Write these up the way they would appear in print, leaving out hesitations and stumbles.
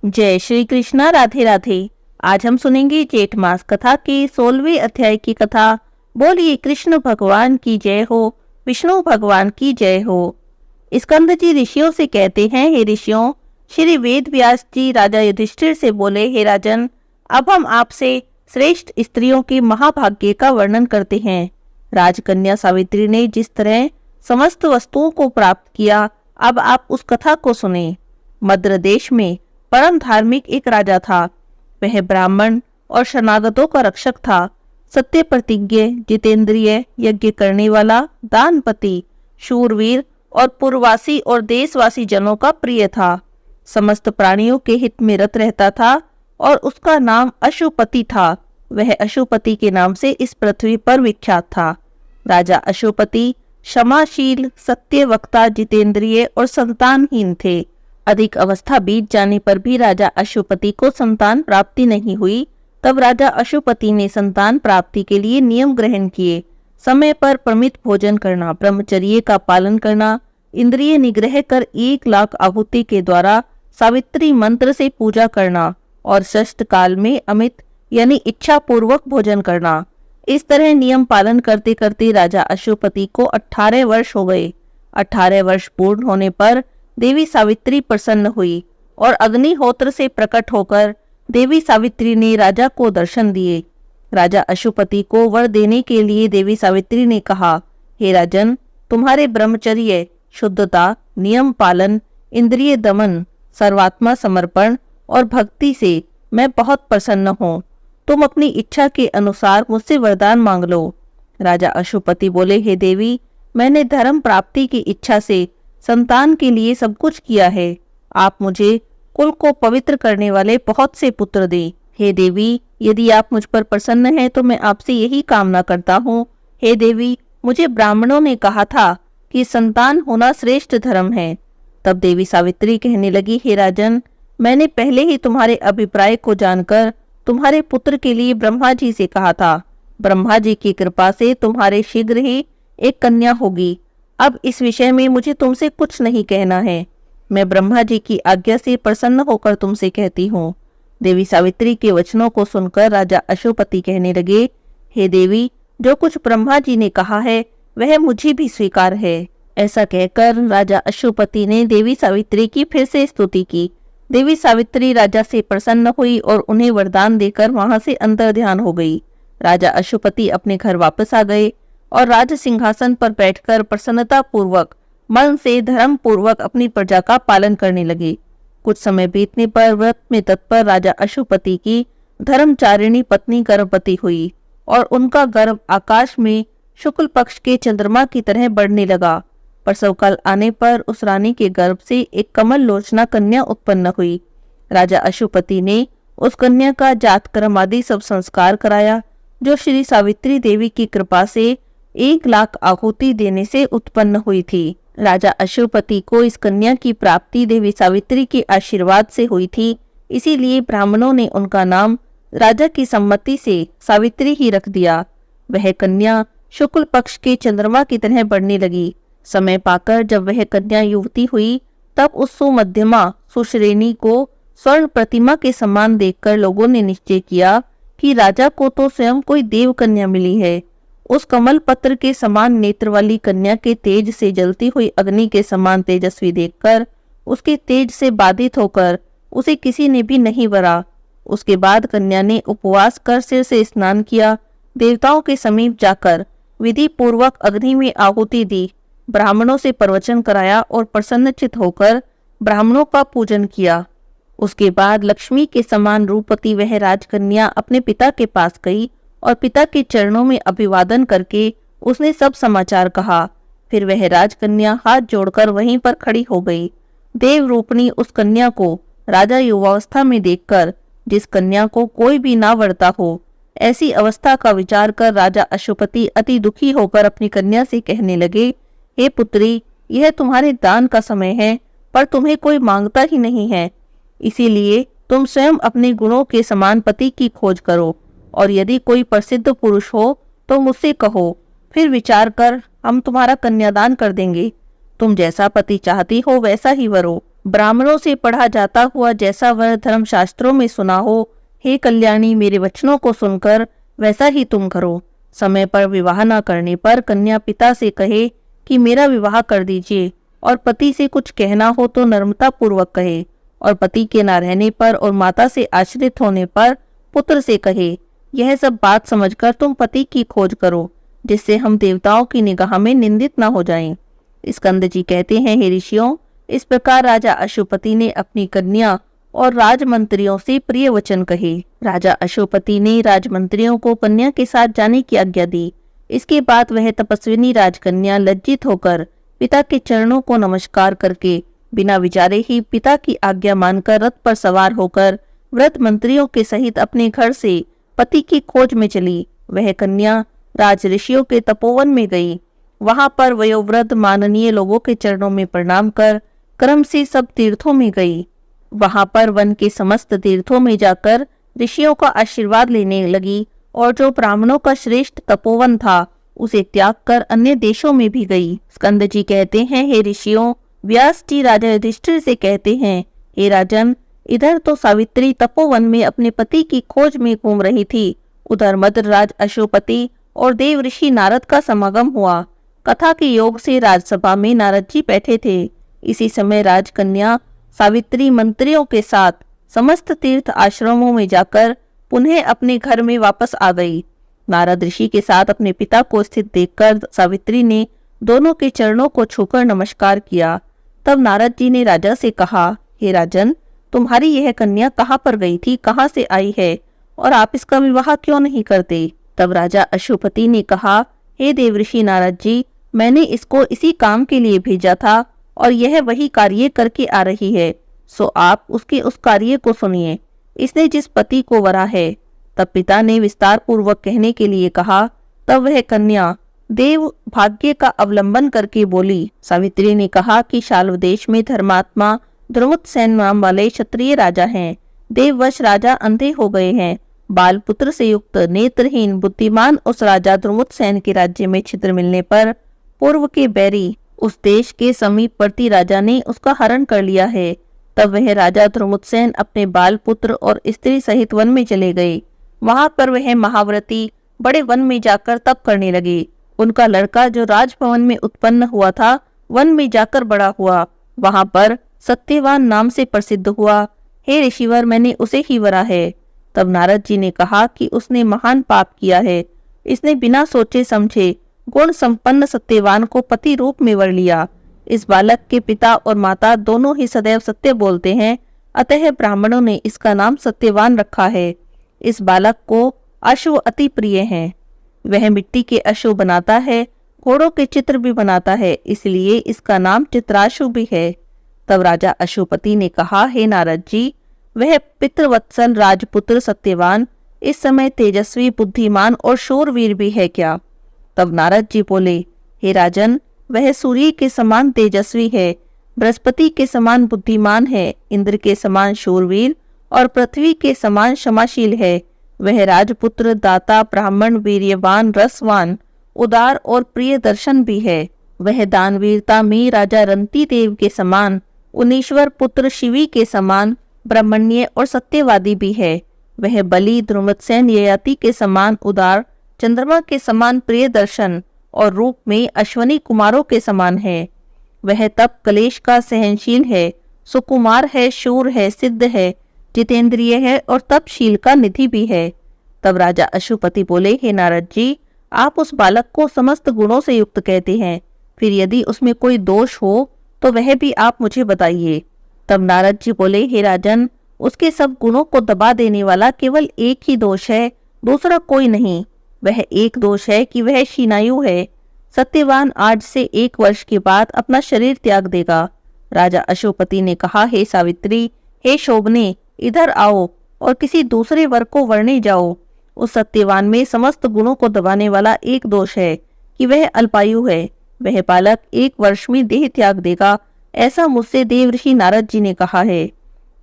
जय श्री कृष्णा। राधे राधे। आज हम सुनेंगे जेठ मास कथा के 16वें अध्याय की कथा। बोलिए कृष्ण भगवान की जय हो, विष्णु भगवान की जय हो। स्कंद जी ऋषियों से कहते हैं, हे ऋषियों, श्री वेद व्यास जी राजा युधिष्ठिर से बोले, हे राजन, अब हम आपसे श्रेष्ठ स्त्रियों के महाभाग्य का वर्णन करते हैं। राजकन्या सावित्री ने जिस तरह समस्त वस्तुओं को प्राप्त किया, अब आप उस कथा को सुने। मद्र देश में परम धार्मिक एक राजा था। वह ब्राह्मण और शरणागतों का रक्षक था। सत्य प्रतिज्ञ, जितेंद्रिय, यज्ञ करने वाला, दानपति, शूरवीर और पूर्ववासी और देशवासी जनों का प्रिय था। समस्त प्राणियों के हित में रत रहता था और उसका नाम अशुपति था। वह अशुपति के नाम से इस पृथ्वी पर विख्यात था। राजा अशुपति क्षमाशील, सत्यवक्ता, जितेंद्रिय और संतानहीन थे। अधिक अवस्था बीत जाने पर भी राजा अशुपति को संतान प्राप्ति नहीं हुई। तब राजा अशुपति ने संतान प्राप्ति के लिए नियम ग्रहण किए। समय पर प्रमित भोजन करना, ब्रह्मचर्य का पालन करना, इंद्रिय निग्रह कर 1,00,000 आहुति के द्वारा सावित्री मंत्र से पूजा करना और षष्ठ काल में अमित यानी इच्छा पूर्वक भोजन करना। इस तरह नियम पालन करते करते राजा अशुपति को 18 वर्ष हो गए। 18 वर्ष पूर्ण होने पर देवी सावित्री प्रसन्न हुई और अग्निहोत्र से प्रकट होकर देवी सावित्री ने राजा को दर्शन दिए। राजा अशुपति को वर देने के लिए देवी सावित्री ने कहा, हे राजन, तुम्हारे ब्रह्मचर्य, शुद्धता, नियम पालन, इंद्रिय दमन, सर्वात्मा समर्पण और भक्ति से मैं बहुत प्रसन्न हूँ। तुम अपनी इच्छा के अनुसार मुझसे वरदान मांग लो। राजा अशुपति बोले, हे देवी, मैंने धर्म प्राप्ति की इच्छा से संतान के लिए सब कुछ किया है। आप मुझे कुल को पवित्र करने वाले बहुत से पुत्र दें। हे देवी, यदि आप मुझ पर प्रसन्न हैं तो मैं आपसे यही कामना करता हूँ। हे देवी, मुझे ब्राह्मणों ने कहा था कि संतान होना श्रेष्ठ धर्म है। तब देवी सावित्री कहने लगी, हे राजन, मैंने पहले ही तुम्हारे अभिप्राय को जानकर तुम्हारे पुत्र के लिए ब्रह्मा जी से कहा था। ब्रह्मा जी की कृपा से तुम्हारे शीघ्र ही एक कन्या होगी। अब इस विषय में मुझे तुमसे कुछ नहीं कहना है। मैं ब्रह्मा जी की आज्ञा से प्रसन्न होकर तुमसे कहती हूँ। देवी सावित्री के वचनों को सुनकर राजा अशुपति कहने लगे, हे देवी, जो कुछ ब्रह्मा जी ने कहा है वह मुझे भी स्वीकार है। ऐसा कहकर राजा अशुपति ने देवी सावित्री की फिर से स्तुति की। देवी सावित्री राजा से प्रसन्न हुई और उन्हें वरदान देकर वहां से अंतर्ध्यान हो गई। राजा अशुपति अपने घर वापस आ गए और राज सिंहासन पर बैठकर प्रसन्नता पूर्वक, मन से धर्म पूर्वक अपनी प्रजा का पालन करने लगे। कुछ समय बीतने पर व्रत में तत्पर राजा अशुपति की धर्मचारिणी पत्नी गर्भवती हुई और उनका गर्भ आकाश में शुक्ल पक्ष के चंद्रमा की तरह बढ़ने लगा। प्रसव काल आने पर उस रानी के गर्भ से एक कमल लोचना कन्या उत्पन्न हुई। राजा अशुपति ने उस कन्या का जातकर्म आदि सब संस्कार कराया, जो श्री सावित्री देवी की कृपा से 1,00,000 आहुति देने से उत्पन्न हुई थी। राजा अशुपति को इस कन्या की प्राप्ति देवी सावित्री के आशीर्वाद से हुई थी, इसीलिए ब्राह्मणों ने उनका नाम राजा की सम्मति से सावित्री ही रख दिया। वह कन्या शुक्ल पक्ष के चंद्रमा की तरह बढ़ने लगी। समय पाकर जब वह कन्या युवती हुई, तब उस सुमध्यमा सुश्रेणी को स्वर्ण प्रतिमा के समान देखकर लोगों ने निश्चय किया कि राजा को तो स्वयं कोई देव कन्या मिली है। उस कमल पत्र के समान नेत्र वाली कन्या के तेज से जलती हुई अग्नि के समान तेजस्वी देखकर उसके तेज से बाधित होकर उसे किसी ने भी नहीं वरा। उसके बाद कन्या ने उपवास कर सिर से स्नान किया, देवताओं के समीप जाकर विधि पूर्वक अग्नि में आहुति दी, ब्राह्मणों से प्रवचन कराया और प्रसन्नचित होकर ब्राह्मणों का पूजन किया। उसके बाद लक्ष्मी के समान रूपवती वह राजकन्या अपने पिता के पास गई और पिता के चरणों में अभिवादन करके उसने सब समाचार कहा। फिर वह राजकन्या हाथ जोड़कर वहीं पर खड़ी हो गई। देव रूपणी उस कन्या को राजा युवावस्था में देखकर, जिस कन्या को कोई भी ना वरता हो, ऐसी अवस्था का विचार कर राजा अशुपति अति दुखी होकर अपनी कन्या से कहने लगे, हे पुत्री, यह तुम्हारे दान का समय है, पर तुम्हें कोई मांगता ही नहीं है। इसीलिए तुम स्वयं अपने गुणों के समान पति की खोज करो और यदि कोई प्रसिद्ध पुरुष हो तो मुझसे कहो, फिर विचार कर हम तुम्हारा कन्यादान कर देंगे। तुम जैसा पति चाहती हो वैसा ही वरो। ब्राह्मणों से पढ़ा जाता हुआ जैसा वह धर्मशास्त्रों में सुना हो, हे कल्याणी, मेरे वचनों को सुनकर वैसा ही तुम करो। समय पर विवाह न करने पर कन्या पिता से कहे कि मेरा विवाह कर दीजिए, और पति से कुछ कहना हो तो नम्रता पूर्वक कहे, और पति के न रहने पर और माता से आश्रित होने पर पुत्र से कहे। यह सब बात समझकर तुम पति की खोज करो, जिससे हम देवताओं की निगाह में निंदित न हो जाएं। स्कंद जी कहते हैं, हे ऋषियों, इस प्रकार राजा अशुपति ने अपनी कन्या और राजमंत्रियों से प्रिय वचन कहे। राजा अशुपति ने राजमंत्रियों को कन्या के साथ जाने की आज्ञा दी। इसके बाद वह तपस्विनी राजकन्या लज्जित होकर पिता के चरणों को नमस्कार करके बिना विचारे ही पिता की आज्ञा मानकर रथ पर सवार होकर व्रत मंत्रियों के सहित अपने घर से पति की खोज में चली। वह कन्या राज ऋषियों के तपोवन में गई। वहां पर वयोवृद्ध माननीय लोगों के चरणों में प्रणाम कर क्रम से सब तीर्थों में गई। वहां पर वन के समस्त तीर्थों में जाकर ऋषियों का आशीर्वाद लेने लगी, और जो ब्राह्मणों का श्रेष्ठ तपोवन था उसे त्याग कर अन्य देशों में भी गई। स्कंद जी कहते हैं, हे ऋषियों, व्यास जी राजा युधिष्ठिर से कहते हैं, हे राजन, इधर तो सावित्री तपोवन में अपने पति की खोज में घूम रही थी, उधर मद्रराज अशुपति और देव ऋषि नारद का समागम हुआ। कथा के योग से राजसभा में नारद जी बैठे थे। इसी समय राजकन्या सावित्री मंत्रियों के साथ समस्त तीर्थ आश्रमों में जाकर पुनः अपने घर में वापस आ गई। नारद ऋषि के साथ अपने पिता को स्थित देखकर सावित्री ने दोनों के चरणों को छूकर नमस्कार किया। तब नारद जी ने राजा से कहा, हे राजन, तुम्हारी यह कन्या कहाँ पर गई थी, कहाँ से आई है, और आप इसका विवाह क्यों नहीं करते? तब राजा अशुपति ने कहा, हे देवऋषि नारद जी, मैंने इसको इसी काम के लिए भेजा था और यह वही कार्य करके आ रही है, सो आप उसके उस कार्य को सुनिए। इसने जिस पति को वरा है। तब पिता ने विस्तार पूर्वक कहने के लिए कहा। तब वह कन्या देव भाग्य का अवलंबन करके बोली। सावित्री ने कहा कि शाल्व देश में धर्मात्मा द्रुमत्सेन नाम वाले क्षत्रिय राजा हैं। देववश राजा अंधे हो गए हैं। बाल पुत्र से युक्त नेत्रहीन बुद्धिमान उस राजा द्रुमत्सेन के राज्य में छिद्र मिलने पर पूर्व के बैरी उस देश के समीपवर्ती राजा ने उसका हरण कर लिया है। तब वह राजा द्रुमत्सेन अपने बाल पुत्र और स्त्री सहित वन में चले गए। वहां पर वह महाव्रती बड़े वन में जाकर तप करने लगे। उनका लड़का जो राजभवन में उत्पन्न हुआ था, वन में जाकर बड़ा हुआ, वहां पर सत्यवान नाम से प्रसिद्ध हुआ। हे ऋषिवर, मैंने उसे ही वरा है। तब नारद जी ने कहा कि उसने महान पाप किया है। इसने बिना सोचे समझे गुण संपन्न सत्यवान को पति रूप में वर लिया। इस बालक के पिता और माता दोनों ही सदैव सत्य बोलते हैं, अतः ब्राह्मणों ने इसका नाम सत्यवान रखा है। इस बालक को अश्व अति प्रिय हैं। वह मिट्टी के अश्व बनाता है, घोड़ों के चित्र भी बनाता है, इसलिए इसका नाम चित्राशु भी है। तब राजा अशुपति ने कहा, हे नारद जी, वह पितृवत्सल राजपुत्र सत्यवान इस समय तेजस्वी, बुद्धिमान और शूरवीर भी है क्या? तब नारद जी बोले, हे राजन, वह सूर्य के समान तेजस्वी है, बृहस्पति के समान बुद्धिमान है, इंद्र के समान शूरवीर और पृथ्वी के समान क्षमाशील है। वह राजपुत्र, दाता, ब्राह्मण, वीर्यवान, रसवान, उदार और प्रिय दर्शन भी है। वह दानवीरता में राजा रंती देव के समान, उनीश्वर पुत्र शिवी के समान ब्रह्मण्य और सत्यवादी भी है। वह बलि, द्रुमत्सेन, ययाति के समान उदार, चंद्रमा के समान प्रिय दर्शन और रूप में अश्वनी कुमारों के समान है। वह तप कलेश का सहनशील है, सुकुमार है, शूर है, सिद्ध है, जितेंद्रिय है और तपशील का निधि भी है। तब राजा अशुपति बोले, हे नारद जी, आप उस बालक को समस्त गुणों से युक्त कहते हैं, फिर यदि उसमें कोई दोष हो तो वह भी आप मुझे बताइए। तब नारद जी बोले, हे राजन, उसके सब गुणों को दबा देने वाला केवल एक ही दोष है, दूसरा कोई नहीं। वह एक दोष है कि वह शीनायु है। सत्यवान आज से 1 वर्ष के बाद अपना शरीर त्याग देगा। राजा अशुपति ने कहा, हे सावित्री, हे शोभने, इधर आओ और किसी दूसरे वर को वरने जाओ। उस सत्यवान में समस्त गुणों को दबाने वाला एक दोष है कि वह अल्पायु है। वह बालक 1 वर्ष में देह त्याग देगा, ऐसा मुझसे देवऋषि नारद जी ने कहा है।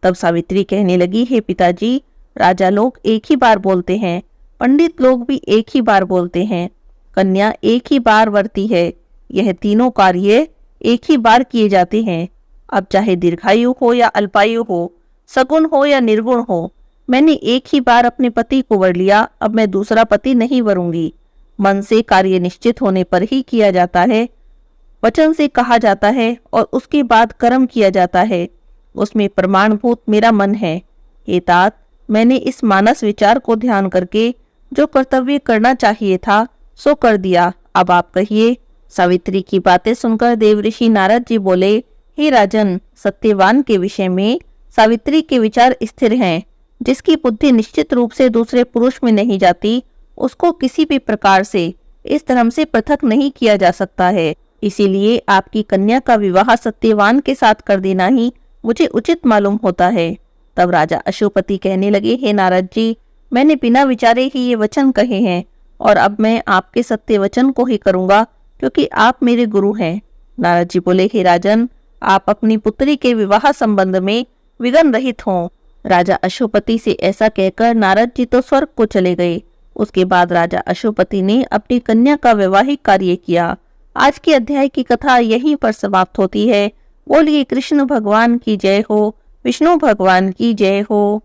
तब सावित्री कहने लगी, हे पिताजी, राजा लोग एक ही बार बोलते हैं, पंडित लोग भी एक ही बार बोलते हैं, कन्या एक ही बार वरती है। यह तीनों कार्य एक ही बार किए जाते हैं। अब चाहे दीर्घायु हो या अल्पायु हो, सगुण हो या निर्गुण हो, मैंने एक ही बार अपने पति को वर लिया, अब मैं दूसरा पति नहीं वरूंगी। मन से कार्य निश्चित होने पर ही किया जाता है, वचन से कहा जाता है और उसके बाद कर्म किया जाता है। उसमें प्रमाणभूत मेरा मन है। हे तात, मैंने इस मानस विचार को ध्यान करके जो कर्तव्य करना चाहिए था सो कर दिया। अब आप कहिए। सावित्री की बातें सुनकर देवऋषि नारद जी बोले, हे राजन, सत्यवान के विषय में सावित्री के विचार स्थिर हैं। जिसकी बुद्धि निश्चित रूप से दूसरे पुरुष में नहीं जाती, उसको किसी भी प्रकार से इस धर्म से पृथक नहीं किया जा सकता है। इसीलिए आपकी कन्या का विवाह सत्यवान के साथ कर देना ही मुझे उचित मालूम होता है। तब राजा अशोपति कहने लगे, हे नारद जी, मैंने बिना विचारे ही ये वचन कहे हैं और अब मैं आपके सत्य वचन को ही करूंगा, क्योंकि आप मेरे गुरु हैं। नारद जी बोले, हे राजन, आप अपनी पुत्री के विवाह संबंध में विघ्न रहित हों। राजा अशोपति से ऐसा कहकर नारद जी तो स्वर्ग को चले गए। उसके बाद राजा अशोपति ने अपनी कन्या का वैवाहिक कार्य किया। आज के अध्याय की कथा यहीं पर समाप्त होती है। बोलिए कृष्ण भगवान की जय हो, विष्णु भगवान की जय हो।